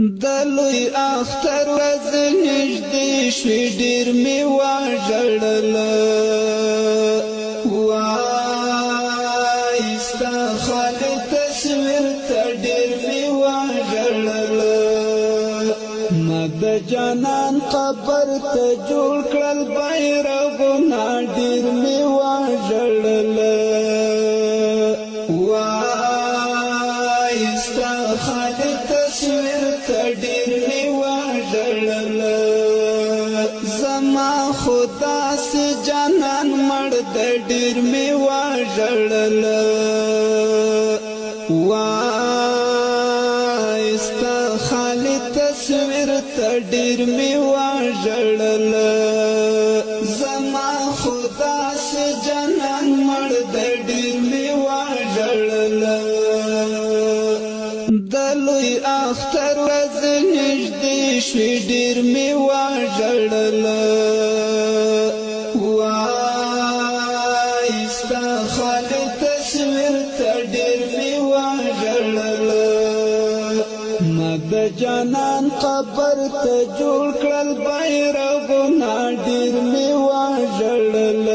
د لوی اختر ورځ نږدې شوې ډېر مې وژړل وای ستا خالي تصویر ته ډېر مې وژړل ما د جانان قبر ته جوړ کړل بیرغونه ډېر مې وژړل وای ستا خالي تصویر ته ډېر مې وژړل زما خدا سي جانان مړ د ډېر مې وژړل وای ستا خالي تصویر ته ډېر مې وژړل زما خدا سي جانان مړ د ډېر مې وژړل د لوی اختر ورځ نږدې شوې ډېر مې وژړل وای ستا خالي تصویر ته ډېر مې وژړل ما د جانان قبر ته جوړ کړل بیرغونه ډېر مې وژړل